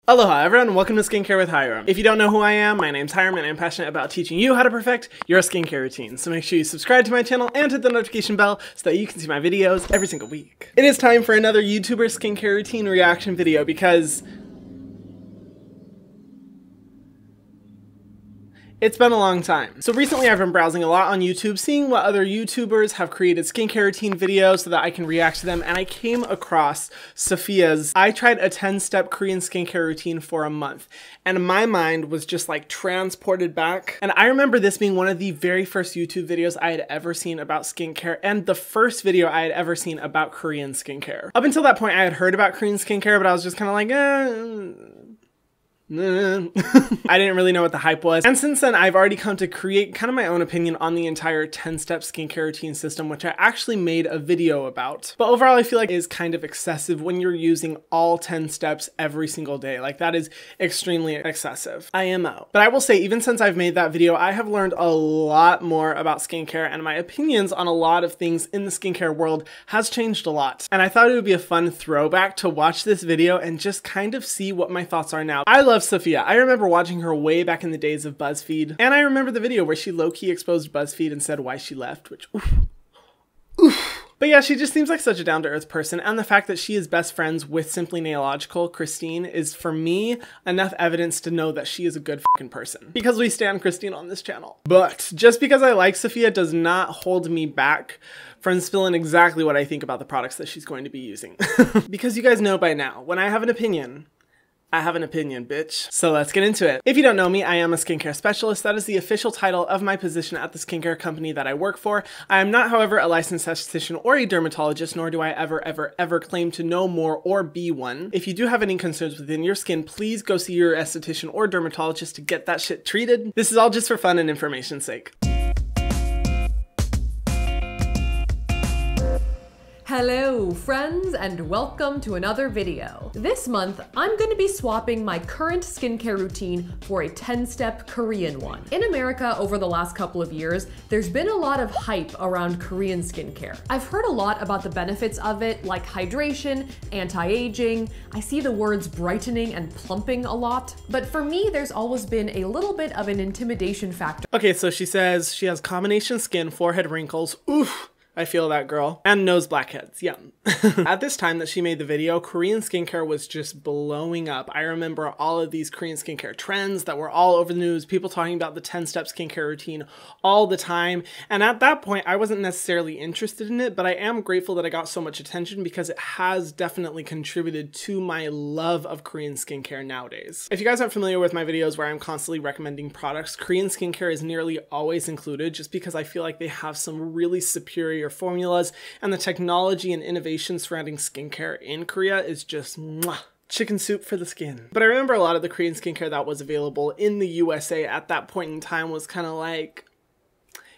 Aloha everyone, welcome to Skincare with Hiram. If you don't know who I am, my name's Hiram and I'm passionate about teaching you how to perfect your skincare routine. So make sure you subscribe to my channel and hit the notification bell so that you can see my videos every single week. It is time for another YouTuber skincare routine reaction video because it's been a long time. So recently I've been browsing a lot on YouTube, seeing what other YouTubers have created skincare routine videos so that I can react to them, and I came across Safiya's I tried a 10-step Korean skincare routine for a month, and my mind was just like transported back. And I remember this being one of the very first YouTube videos I had ever seen about skincare, and the first video I had ever seen about Korean skincare. Up until that point I had heard about Korean skincare, but I was just kind of like, I didn't really know what the hype was. And since then, I've already come to create kind of my own opinion on the entire 10-step skincare routine system, which I actually made a video about. But overall, I feel like it is kind of excessive when you're using all 10 steps every single day. Like, that is extremely excessive. IMO. But I will say, even since I've made that video, I have learned a lot more about skincare, and my opinions on a lot of things in the skincare world has changed a lot. And I thought it would be a fun throwback to watch this video and just kind of see what my thoughts are now. I love Safiya. I remember watching her way back in the days of BuzzFeed, and I remember the video where she low-key exposed BuzzFeed and said why she left, which oof. But yeah, she just seems like such a down-to-earth person, and the fact that she is best friends with Simply Nailogical, Christine, is for me enough evidence to know that she is a good fucking person. Because we stand Christine on this channel. But just because I like Safiya does not hold me back from spilling exactly what I think about the products that she's going to be using. Because you guys know by now, when I have an opinion, I have an opinion, bitch. So let's get into it. If you don't know me, I am a skincare specialist. That is the official title of my position at the skincare company that I work for. I am not, however, a licensed esthetician or a dermatologist, nor do I ever claim to know more or be one. If you do have any concerns within your skin, please go see your esthetician or dermatologist to get that shit treated. This is all just for fun and information's sake. Hello friends, and welcome to another video. This month, I'm going to be swapping my current skincare routine for a 10-step Korean one. In America, over the last couple of years, there's been a lot of hype around Korean skincare. I've heard a lot about the benefits of it, like hydration, anti-aging. I see the words brightening and plumping a lot. But for me, there's always been a little bit of an intimidation factor. Okay, so she says she has combination skin, forehead wrinkles, oof. I feel that, girl. And nose blackheads, yum. At this time that she made the video, Korean skincare was just blowing up. I remember all of these Korean skincare trends that were all over the news, people talking about the 10-step skincare routine all the time. And at that point, I wasn't necessarily interested in it, but I am grateful that I got so much attention because it has definitely contributed to my love of Korean skincare nowadays. If you guys aren't familiar with my videos where I'm constantly recommending products, Korean skincare is nearly always included just because I feel like they have some really superior formulas, and the technology and innovation surrounding skincare in Korea is just mwah. Chicken soup for the skin. But I remember a lot of the Korean skincare that was available in the USA at that point in time was kind of like,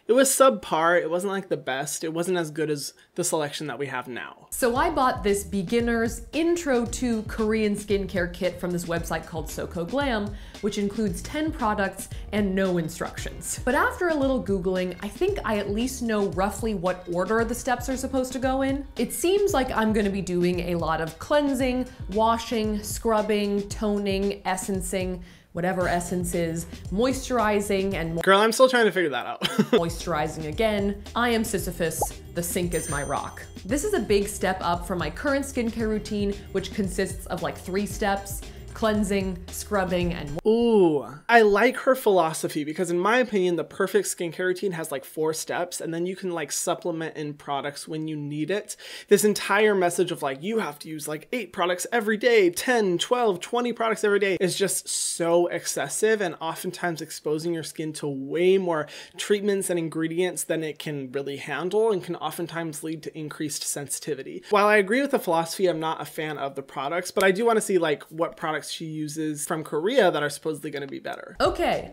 it was subpar. It wasn't like the best. It wasn't as good as the selection that we have now. So I bought this beginner's intro to Korean skincare kit from this website called Soko Glam, which includes 10 products and no instructions. But after a little Googling, I think I at least know roughly what order the steps are supposed to go in. It seems like I'm gonna be doing a lot of cleansing, washing, scrubbing, toning, essencing, whatever essence is, moisturizing, and girl, I'm still trying to figure that out. moisturizing again. I am Sisyphus, the sink is my rock. This is a big step up from my current skincare routine, which consists of like 3 steps: cleansing, scrubbing, and ooh, I like her philosophy because in my opinion, the perfect skincare routine has like 4 steps, and then you can like supplement in products when you need it. This entire message of like, you have to use like 8 products every day, 10, 12, 20 products every day is just so excessive, and oftentimes exposing your skin to way more treatments and ingredients than it can really handle, and can oftentimes lead to increased sensitivity. While I agree with the philosophy, I'm not a fan of the products, but I do want to see like what products she uses from Korea that are supposedly going to be better. Okay,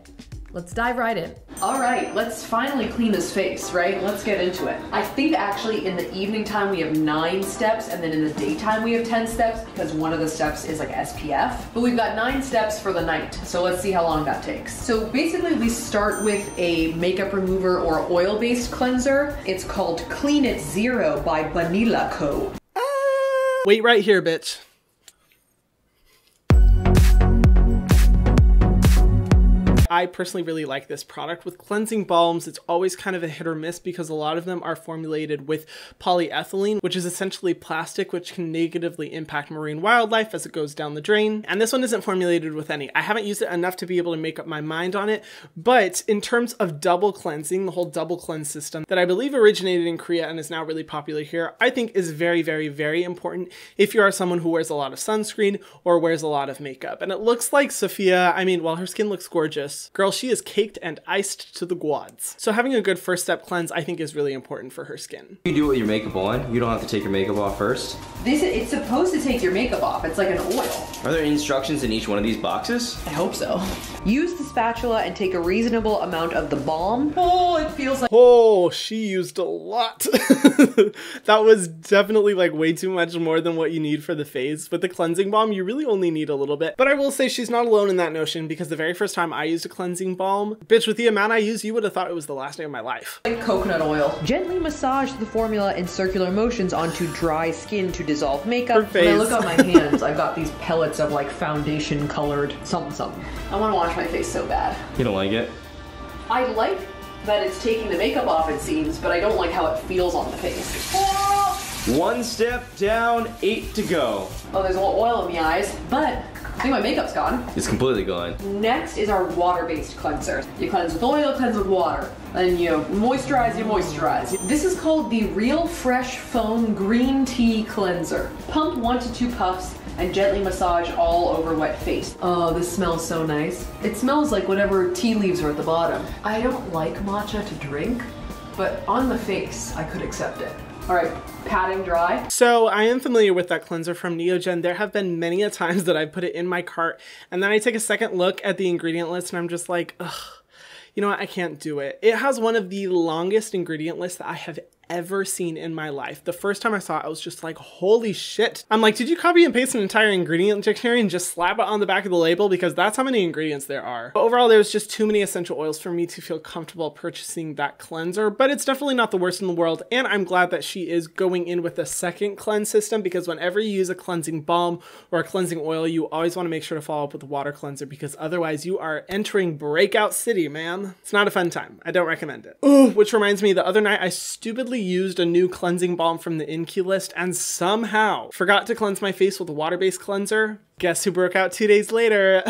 let's dive right in. All right, let's finally clean this face, right? Let's get into it. I think actually in the evening time we have 9 steps, and then in the daytime we have 10 steps because one of the steps is like SPF. But we've got 9 steps for the night, so let's see how long that takes. So basically we start with a makeup remover or oil-based cleanser. It's called Clean It Zero by Banila Co. Wait right here, bitch. I personally really like this product. With cleansing balms, it's always kind of a hit or miss because a lot of them are formulated with polyethylene, which is essentially plastic, which can negatively impact marine wildlife as it goes down the drain. And this one isn't formulated with any. I haven't used it enough to be able to make up my mind on it, but in terms of double cleansing, the whole double cleanse system that I believe originated in Korea and is now really popular here, I think is very, very, very important if you are someone who wears a lot of sunscreen or wears a lot of makeup. And it looks like Safiya, I mean, while her skin looks gorgeous, girl, she is caked and iced to the quads. So having a good first step cleanse, I think, is really important for her skin. You do it with your makeup on. You don't have to take your makeup off first. It's supposed to take your makeup off. It's like an oil. Are there instructions in each one of these boxes? I hope so. Use the spatula and take a reasonable amount of the balm. Oh, it feels like... Oh, she used a lot. That was definitely like way too much more than what you need for the face. With the cleansing balm, you really only need a little bit. But I will say she's not alone in that notion, because the very first time I used a cleansing balm, bitch, with the amount I used, you would have thought it was the last day of my life. Like coconut oil. Gently massage the formula in circular motions onto dry skin to dissolve makeup. Her face. When I look at my hands, I've got these pellets of like foundation colored something. I want to wash my face so bad. You don't like it? I like that it's taking the makeup off, it seems, but I don't like how it feels on the face. Oh! 1 step down, 8 to go. Oh, there's a little oil in the eyes, but I think my makeup's gone. It's completely gone. Next is our water-based cleanser. You cleanse with oil, cleanse with water. Then you moisturize, you moisturize. This is called the Real Fresh Foam Green Tea Cleanser. Pump 1 to 2 puffs and gently massage all over wet face. Oh, this smells so nice. It smells like whatever tea leaves are at the bottom. I don't like matcha to drink, but on the face, I could accept it. All right, patting dry. So I am familiar with that cleanser from Neogen. There have been many a times that I put it in my cart and then I take a second look at the ingredient list and I'm just like, ugh, you know what, I can't do it. It has one of the longest ingredient lists that I have ever seen in my life. The first time I saw it, I was just like, holy shit. I'm like, did you copy and paste an entire ingredient dictionary and just slap it on the back of the label? Because that's how many ingredients there are. But overall, there's just too many essential oils for me to feel comfortable purchasing that cleanser, but it's definitely not the worst in the world. And I'm glad that she is going in with a second cleanse system, because whenever you use a cleansing balm or a cleansing oil, you always want to make sure to follow up with a water cleanser, because otherwise you are entering breakout city, man. It's not a fun time. I don't recommend it. Ooh, which reminds me, the other night I stupidly used a new cleansing balm from the InQ list and somehow forgot to cleanse my face with a water-based cleanser. Guess who broke out 2 days later?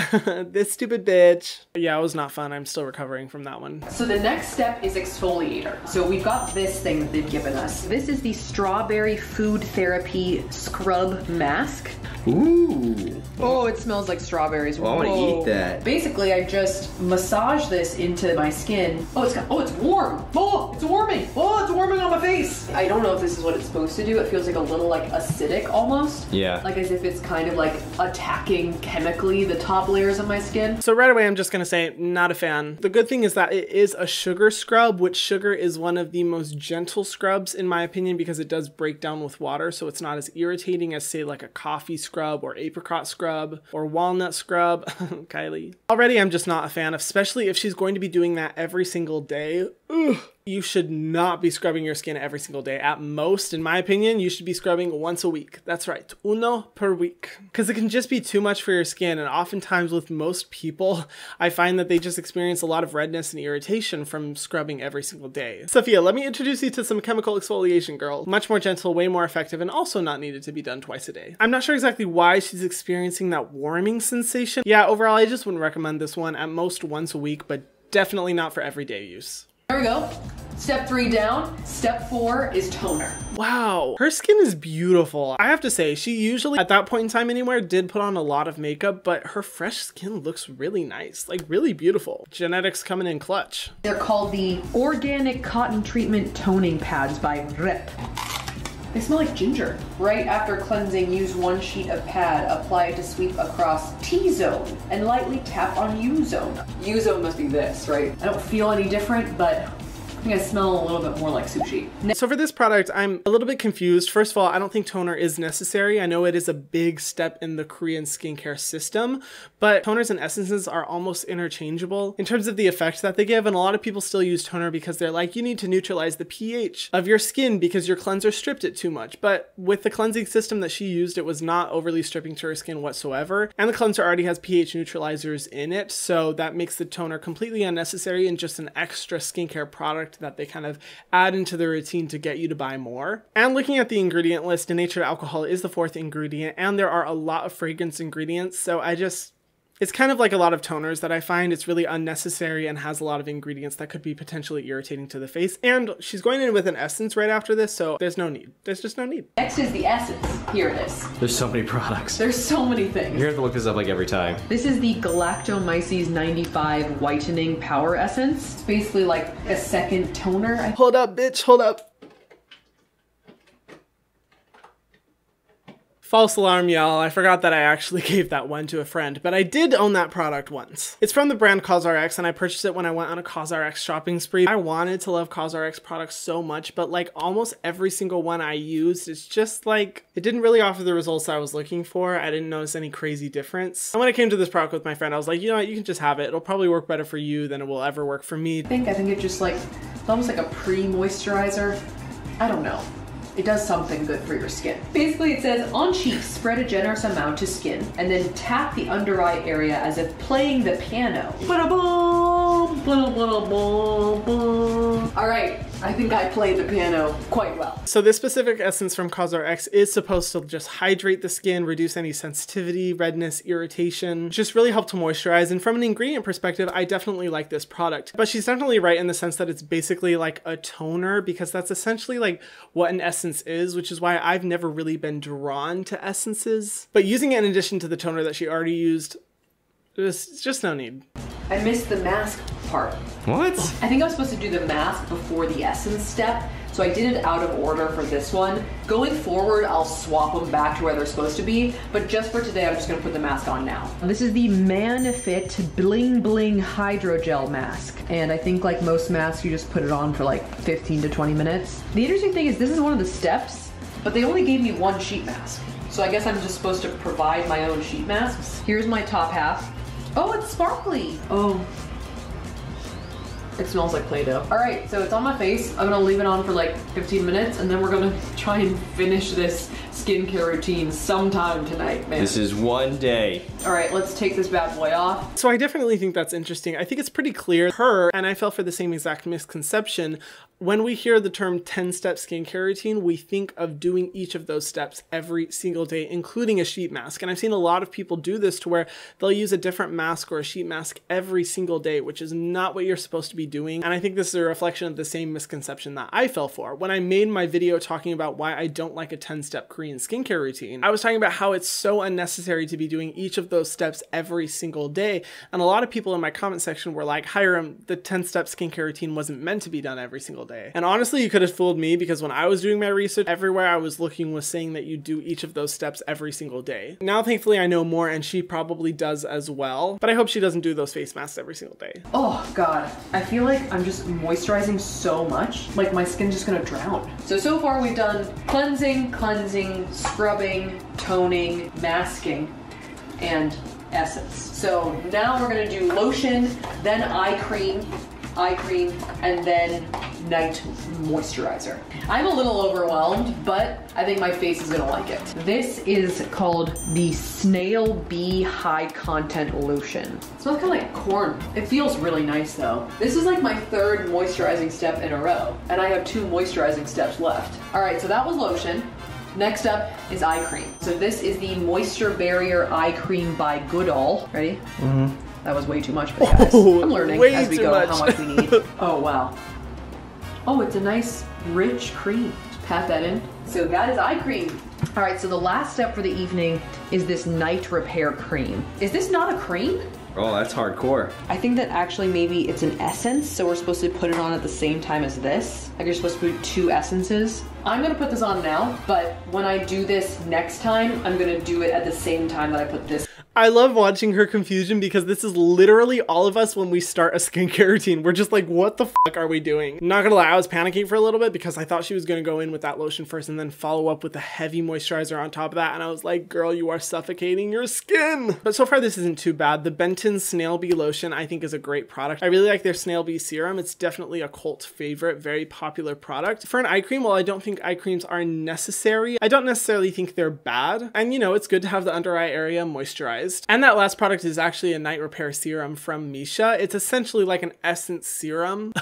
This stupid bitch. Yeah, it was not fun. I'm still recovering from that one. So the next step is exfoliator. So we've got this thing that they've given us. This is the Strawberry Food Therapy Scrub Mask. Ooh. Oh, it smells like strawberries. Well, I want to eat that. Basically, I just massage this into my skin. Oh, it's warm. Oh, it's warming. Oh, it's warming on my face. I don't know if this is what it's supposed to do. It feels like a little like acidic almost. Yeah. Like as if it's kind of like attacking chemically the top layers of my skin. So right away, I'm just gonna say, not a fan. The good thing is that it is a sugar scrub, which sugar is one of the most gentle scrubs in my opinion, because it does break down with water. So it's not as irritating as say like a coffee scrub or apricot scrub or walnut scrub. Kylie. Already, I'm just not a fan, especially if she's going to be doing that every single day. Ugh. You should not be scrubbing your skin every single day. At most, in my opinion, you should be scrubbing once a week. That's right, uno per week. Because it can just be too much for your skin, and oftentimes with most people, I find that they just experience a lot of redness and irritation from scrubbing every single day. Safiya, let me introduce you to some chemical exfoliation, girl. Much more gentle, way more effective, and also not needed to be done twice a day. I'm not sure exactly why she's experiencing that warming sensation. Yeah, overall, I just wouldn't recommend this one. At most once a week, but definitely not for everyday use. There we go. Step 3 down. Step 4 is toner. Wow, her skin is beautiful. I have to say, she usually at that point in time anywhere did put on a lot of makeup, but her fresh skin looks really nice, like really beautiful. Genetics coming in clutch. They're called the Organic Cotton Treatment Toning Pads by Re.P. They smell like ginger. Right after cleansing, use 1 sheet of pad, apply it to sweep across T-zone, and lightly tap on U-zone. U-zone must be this, right? I don't feel any different, but think I smell a little bit more like sushi. So for this product, I'm a little bit confused. First of all, I don't think toner is necessary. I know it is a big step in the Korean skincare system, but toners and essences are almost interchangeable in terms of the effect that they give. And a lot of people still use toner because they're like, you need to neutralize the pH of your skin because your cleanser stripped it too much. But with the cleansing system that she used, it was not overly stripping to her skin whatsoever. And the cleanser already has pH neutralizers in it. So that makes the toner completely unnecessary and just an extra skincare product that they kind of add into the routine to get you to buy more. And looking at the ingredient list, denatured alcohol is the 4th ingredient, and there are a lot of fragrance ingredients. So it's kind of like a lot of toners that I find it's really unnecessary and has a lot of ingredients that could be potentially irritating to the face. And she's going in with an essence right after this, so there's no need. There's just no need. Next is the essence. Here it is. There's so many products. There's so many things. You have to look this up like every time. This is the Galactomyces 95 Whitening Power Essence. It's basically like a second toner. Hold up, bitch, hold up. False alarm, y'all. I forgot that I actually gave that one to a friend, but I did own that product once. It's from the brand CosRX, and I purchased it when I went on a CosRX shopping spree. I wanted to love CosRX products so much, but like almost every single one I used, it's just like, it didn't really offer the results I was looking for. I didn't notice any crazy difference. And when I came to this product with my friend, I was like, you know what, you can just have it. It'll probably work better for you than it will ever work for me. I think it just like, it's almost like a pre-moisturizer. I don't know. It does something good for your skin. Basically, it says, on cheeks, spread a generous amount to skin, and then tap the under eye area as if playing the piano. All right, I think I played the piano quite well. So this specific essence from CosRX is supposed to just hydrate the skin, reduce any sensitivity, redness, irritation, just really help to moisturize. And from an ingredient perspective, I definitely like this product. But she's definitely right in the sense that it's basically like a toner, because that's essentially like what an essence is, which is why I've never really been drawn to essences. But using it in addition to the toner that she already used, there's just no need. I missed the mask part. What? I think I was supposed to do the mask before the essence step, so I did it out of order for this one. Going forward, I'll swap them back to where they're supposed to be, but just for today, I'm just gonna put the mask on now. This is the Manifit Bling Bling Hydrogel Mask, and I think like most masks, you just put it on for like 15 to 20 minutes. The interesting thing is this is one of the steps, but they only gave me one sheet mask. So I guess I'm just supposed to provide my own sheet masks. Here's my top half. Oh, it's sparkly. Oh. It smells like Play-Doh. All right, so it's on my face. I'm gonna leave it on for like 15 minutes, and then we're gonna try and finish this skincare routine sometime tonight, man. This is one day. All right, let's take this bad boy off. So I definitely think that's interesting. I think it's pretty clear her, and I fell for the same exact misconception. When we hear the term 10-step skincare routine, we think of doing each of those steps every single day, including a sheet mask. And I've seen a lot of people do this to where they'll use a different mask or a sheet mask every single day, which is not what you're supposed to be doing. And I think this is a reflection of the same misconception that I fell for. When I made my video talking about why I don't like a 10-step Korean skincare routine, I was talking about how it's so unnecessary to be doing each of those steps every single day. And a lot of people in my comment section were like, Hiram, the 10-step skincare routine wasn't meant to be done every single day. And honestly, you could have fooled me, because when I was doing my research, everywhere I was looking was saying that you do each of those steps every single day. Now, thankfully, I know more, and she probably does as well, but I hope she doesn't do those face masks every single day. Oh God, I feel like I'm just moisturizing so much, like my skin's just gonna drown. So far we've done cleansing, scrubbing, toning, masking, and essence. So now we're gonna do lotion, then eye cream, and then night moisturizer. I'm a little overwhelmed, but I think my face is gonna like it. This is called the Snail Bee High Content Lotion. It smells kind of like corn. It feels really nice though. This is like my 3rd moisturizing step in a row, and I have 2 moisturizing steps left. All right, so that was lotion. Next up is eye cream. So this is the Moisture Barrier Eye Cream by Goodal. Ready? Mm-hmm. That was way too much for you guys. I'm learning as we go how much we need. Oh, wow. Oh, it's a nice, rich cream. Just pat that in. So that is eye cream. All right, so the last step for the evening is this night repair cream. Is this not a cream? Oh, that's hardcore. I think that actually maybe it's an essence, so we're supposed to put it on at the same time as this. Like you're supposed to put 2 essences. I'm gonna put this on now, but when I do this next time, I'm gonna do it at the same time that I put this. I love watching her confusion because this is literally all of us when we start a skincare routine. We're just like, what the fuck are we doing? Not gonna lie, I was panicking for a little bit because I thought she was gonna go in with that lotion first and then follow up with a heavy moisturizer on top of that. And I was like, girl, you are suffocating your skin. But so far this isn't too bad. The Benton Snail Bee lotion I think is a great product. I really like their Snail Bee serum. It's definitely a cult favorite, very popular product. For an eye cream, while I don't think eye creams are necessary, I don't necessarily think they're bad. And you know, it's good to have the under eye area moisturized. And that last product is actually a night repair serum from Missha. It's essentially like an essence serum.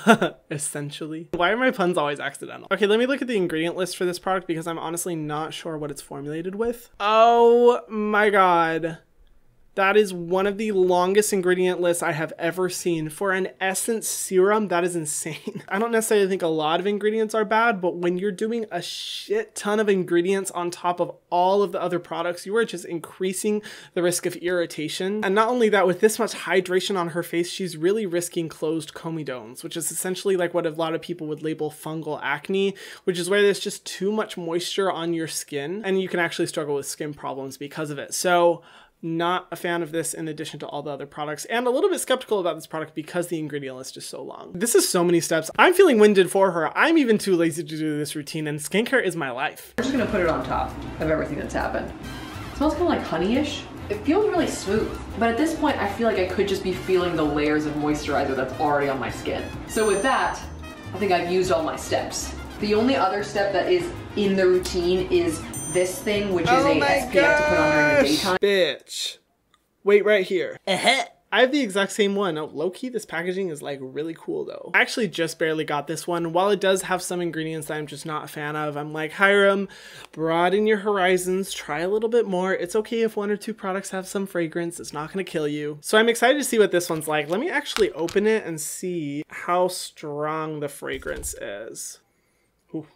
Essentially. Why are my puns always accidental? Okay, let me look at the ingredient list for this product because I'm honestly not sure what it's formulated with. Oh my god. That is one of the longest ingredient lists I have ever seen. For an essence serum, that is insane. I don't necessarily think a lot of ingredients are bad, but when you're doing a shit ton of ingredients on top of all of the other products, you are just increasing the risk of irritation. And not only that, with this much hydration on her face, she's really risking closed comedones, which is essentially like what a lot of people would label fungal acne, which is where there's just too much moisture on your skin and you can actually struggle with skin problems because of it. So not a fan of this in addition to all the other products, and a little bit skeptical about this product because the ingredient list is so long. This is so many steps. I'm feeling winded for her. I'm even too lazy to do this routine, and skincare is my life. I'm just gonna put it on top of everything that's happened. It smells kind of like honey-ish. It feels really smooth, but at this point I feel like I could just be feeling the layers of moisturizer that's already on my skin. So with that, I think I've used all my steps. The only other step that is in the routine is this thing, which is a SPF to put on during the daytime. Bitch. Wait right here. I have the exact same one. Oh, low-key, this packaging is like really cool though. I actually just barely got this one. While it does have some ingredients that I'm just not a fan of, I'm like, Hiram, broaden your horizons, try a little bit more. It's okay if one or two products have some fragrance. It's not gonna kill you. So I'm excited to see what this one's like. Let me actually open it and see how strong the fragrance is. Ooh.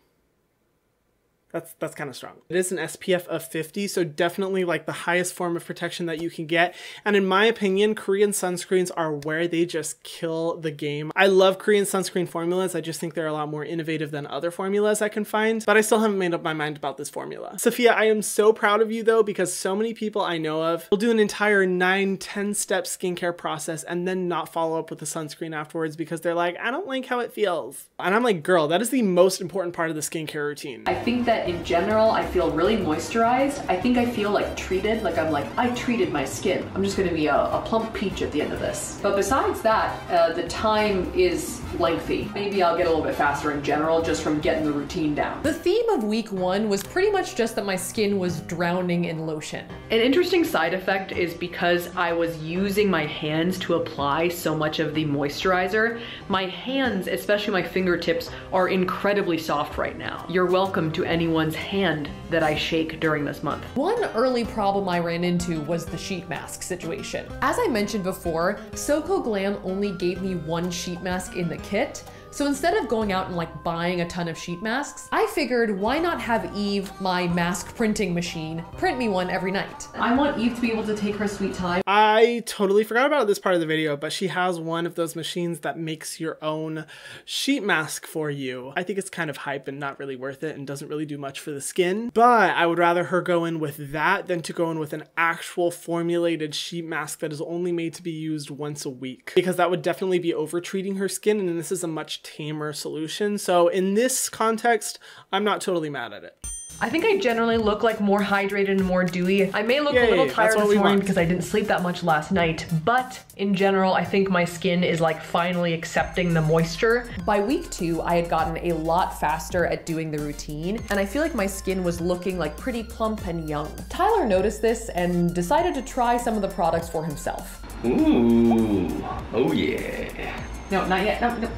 That's kind of strong. It is an SPF of 50, so definitely like the highest form of protection that you can get. And in my opinion, Korean sunscreens are where they just kill the game. I love Korean sunscreen formulas. I just think they're a lot more innovative than other formulas I can find, but I still haven't made up my mind about this formula. Safiya, I am so proud of you though, because so many people I know of will do an entire 9-10 step skincare process and then not follow up with a sunscreen afterwards because they're like, I don't like how it feels. And I'm like, girl, that is the most important part of the skincare routine. I think that in general, I feel really moisturized. I think I feel like treated, like I'm like, I treated my skin. I'm just gonna be a plump peach at the end of this. But besides that, the time is lengthy. Maybe I'll get a little bit faster in general just from getting the routine down. The theme of week 1 was pretty much just that my skin was drowning in lotion. An interesting side effect is because I was using my hands to apply so much of the moisturizer, my hands, especially my fingertips, are incredibly soft right now. You're welcome to anyone's hand that I shake during this month. One early problem I ran into was the sheet mask situation. As I mentioned before, Soko Glam only gave me one sheet mask in the kit. So instead of going out and like buying a ton of sheet masks, I figured why not have Eve, my mask printing machine, print me one every night. I want Eve to be able to take her sweet time. I totally forgot about this part of the video, but she has one of those machines that makes your own sheet mask for you. I think it's kind of hype and not really worth it and doesn't really do much for the skin, but I would rather her go in with that than to go in with an actual formulated sheet mask that is only made to be used once a week, because that would definitely be over treating her skin, and this is a much tamer solution. So in this context, I'm not totally mad at it. I think I generally look like more hydrated and more dewy. I may look a little tired this morning because I didn't sleep that much last night, but in general, I think my skin is like finally accepting the moisture. By week 2, I had gotten a lot faster at doing the routine, and I feel like my skin was looking like pretty plump and young. Tyler noticed this and decided to try some of the products for himself. Ooh, oh yeah. No, not yet, no.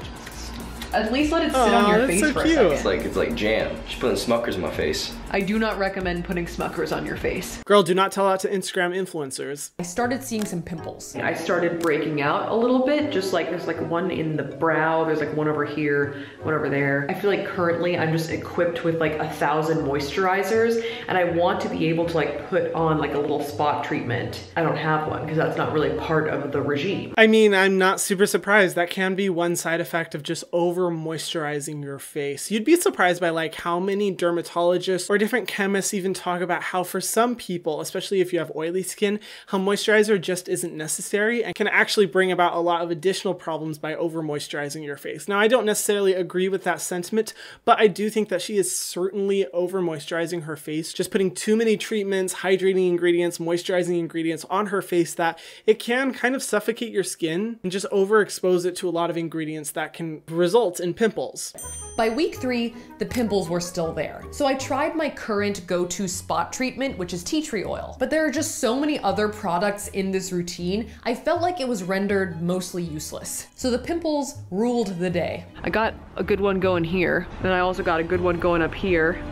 At least let it sit on your face so for cute. a second. It's like jam. She's putting Smuckers in my face. I do not recommend putting Smuckers on your face. Girl, do not tell that to Instagram influencers. I started seeing some pimples. I started breaking out a little bit, just like there's like one in the brow, there's like one over here, one over there. I feel like currently I'm just equipped with like 1,000 moisturizers, and I want to be able to like put on like a little spot treatment. I don't have one because that's not really part of the regime. I mean, I'm not super surprised. That can be one side effect of just over moisturizing your face. You'd be surprised by like how many dermatologists or different chemists even talk about how for some people, especially if you have oily skin, how moisturizer just isn't necessary and can actually bring about a lot of additional problems by over moisturizing your face. Now, I don't necessarily agree with that sentiment, but I do think that she is certainly over moisturizing her face, just putting too many treatments, hydrating ingredients, moisturizing ingredients on her face that it can kind of suffocate your skin and just overexpose it to a lot of ingredients that can result in pimples. By week 3, the pimples were still there. So I tried my current go-to spot treatment, which is tea tree oil. But there are just so many other products in this routine, I felt like it was rendered mostly useless. So the pimples ruled the day. I got a good one going here, then I also got a good one going up here,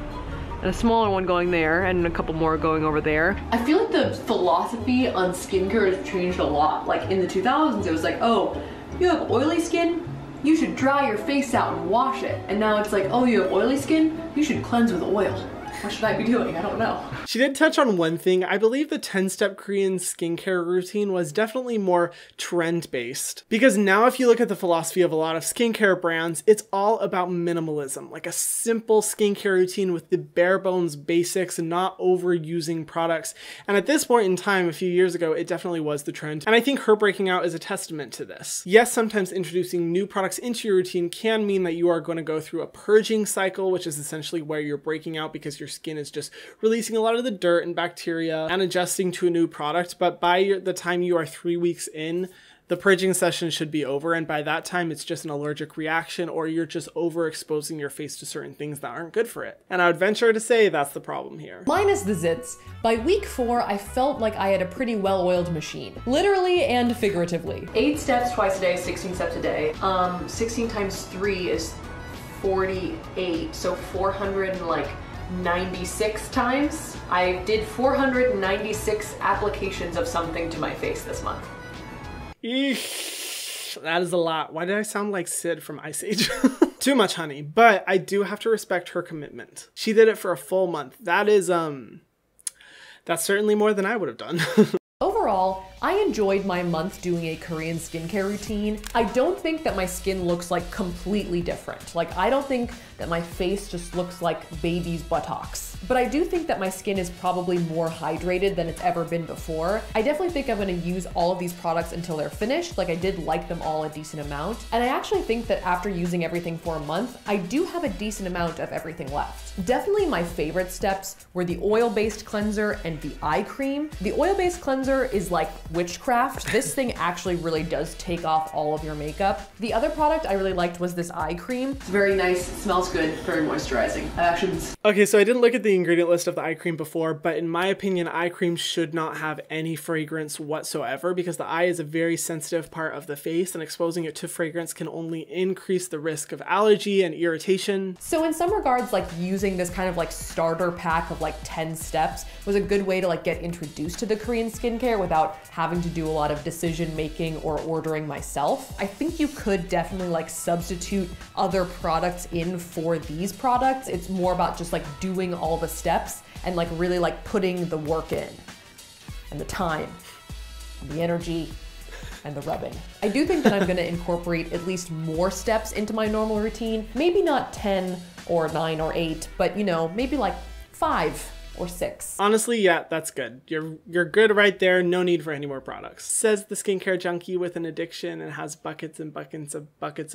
and a smaller one going there, and a couple more going over there. I feel like the philosophy on skincare has changed a lot. Like in the 2000s, it was like, oh, you have oily skin? You should dry your face out and wash it. And now it's like, oh, you have oily skin? You should cleanse with oil. What should I be doing? I don't know. She did touch on one thing. I believe the 10-step Korean skincare routine was definitely more trend-based. Because now if you look at the philosophy of a lot of skincare brands, it's all about minimalism. Like a simple skincare routine with the bare bones basics and not overusing products. And at this point in time, a few years ago, it definitely was the trend. And I think her breaking out is a testament to this. Yes, sometimes introducing new products into your routine can mean that you are going to go through a purging cycle, which is essentially where you're breaking out because your skin is just releasing a lot of the dirt and bacteria and adjusting to a new product. But by the time you are 3 weeks in, the purging session should be over, and by that time it's just an allergic reaction or you're just overexposing your face to certain things that aren't good for it. And I would venture to say that's the problem here. Minus the zits, by week 4, I felt like I had a pretty well-oiled machine, literally and figuratively. 8 steps twice a day, 16 steps a day. 16 times 3 is 48, so 496 times. I did 496 applications of something to my face this month. Eesh, that is a lot. Why did I sound like Sid from Ice Age? Too much honey, but I do have to respect her commitment. She did it for a full month. That is, that's certainly more than I would have done. Overall, I enjoyed my month doing a Korean skincare routine. I don't think that my skin looks like completely different. Like, I don't think that my face just looks like baby's buttocks. But I do think that my skin is probably more hydrated than it's ever been before. I definitely think I'm gonna use all of these products until they're finished. Like, I did like them all a decent amount. And I actually think that after using everything for a month, I do have a decent amount of everything left. Definitely my favorite steps were the oil-based cleanser and the eye cream. The oil-based cleanser is like witchcraft. This thing actually really does take off all of your makeup. The other product I really liked was this eye cream. It's very nice, it smells good, very moisturizing. Okay, so I didn't look at the ingredient list of the eye cream before, but in my opinion, eye cream should not have any fragrance whatsoever because the eye is a very sensitive part of the face and exposing it to fragrance can only increase the risk of allergy and irritation. So in some regards, like using this kind of like starter pack of like 10 steps was a good way to like get introduced to the Korean skincare without having to do a lot of decision making or ordering myself. I think you could definitely like substitute other products in for these products. It's more about just like doing all the steps and like really like putting the work in and the time and the energy and the rubbing. I do think that I'm gonna incorporate at least more steps into my normal routine. Maybe not 10 or 9 or 8, but you know, maybe like 5 or 6. Honestly, yeah, that's good. You're good right there. No need for any more products. Says the skincare junkie with an addiction and has buckets and buckets of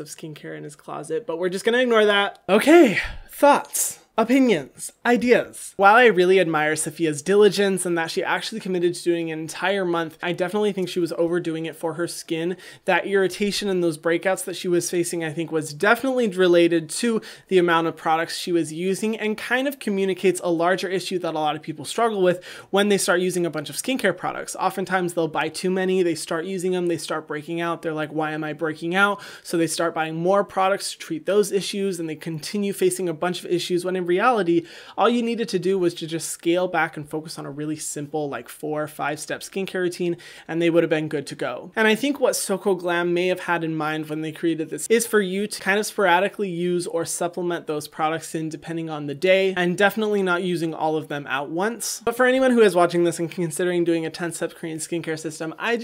skincare in his closet, but we're just gonna ignore that. Okay, thoughts. Opinions, ideas. While I really admire Safiya's diligence and that she actually committed to doing an entire month, I definitely think she was overdoing it for her skin. That irritation and those breakouts that she was facing, I think was definitely related to the amount of products she was using and kind of communicates a larger issue that a lot of people struggle with when they start using a bunch of skincare products. Oftentimes they'll buy too many, they start using them, they start breaking out. They're like, why am I breaking out? So they start buying more products to treat those issues and they continue facing a bunch of issues when in reality, all you needed to do was to just scale back and focus on a really simple, like 4 or 5 step skincare routine, and they would have been good to go. And I think what Soko Glam may have had in mind when they created this is for you to kind of sporadically use or supplement those products in depending on the day, and definitely not using all of them at once. But for anyone who is watching this and considering doing a 10-step Korean skincare system, I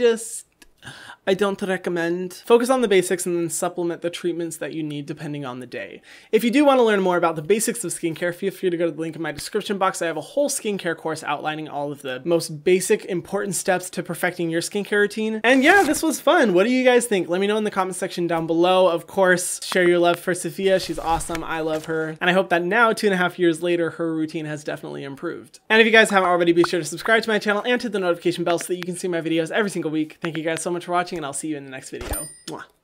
I don't recommend. Focus on the basics and then supplement the treatments that you need depending on the day. If you do want to learn more about the basics of skincare, feel free to go to the link in my description box. I have a whole skincare course outlining all of the most basic, important steps to perfecting your skincare routine. And yeah, this was fun. What do you guys think? Let me know in the comment section down below. Of course, share your love for Safiya. She's awesome. I love her. And I hope that now, 2.5 years later, her routine has definitely improved. And if you guys haven't already, be sure to subscribe to my channel and hit the notification bell so that you can see my videos every single week. Thank you guys so much for watching, and I'll see you in the next video. Mwah.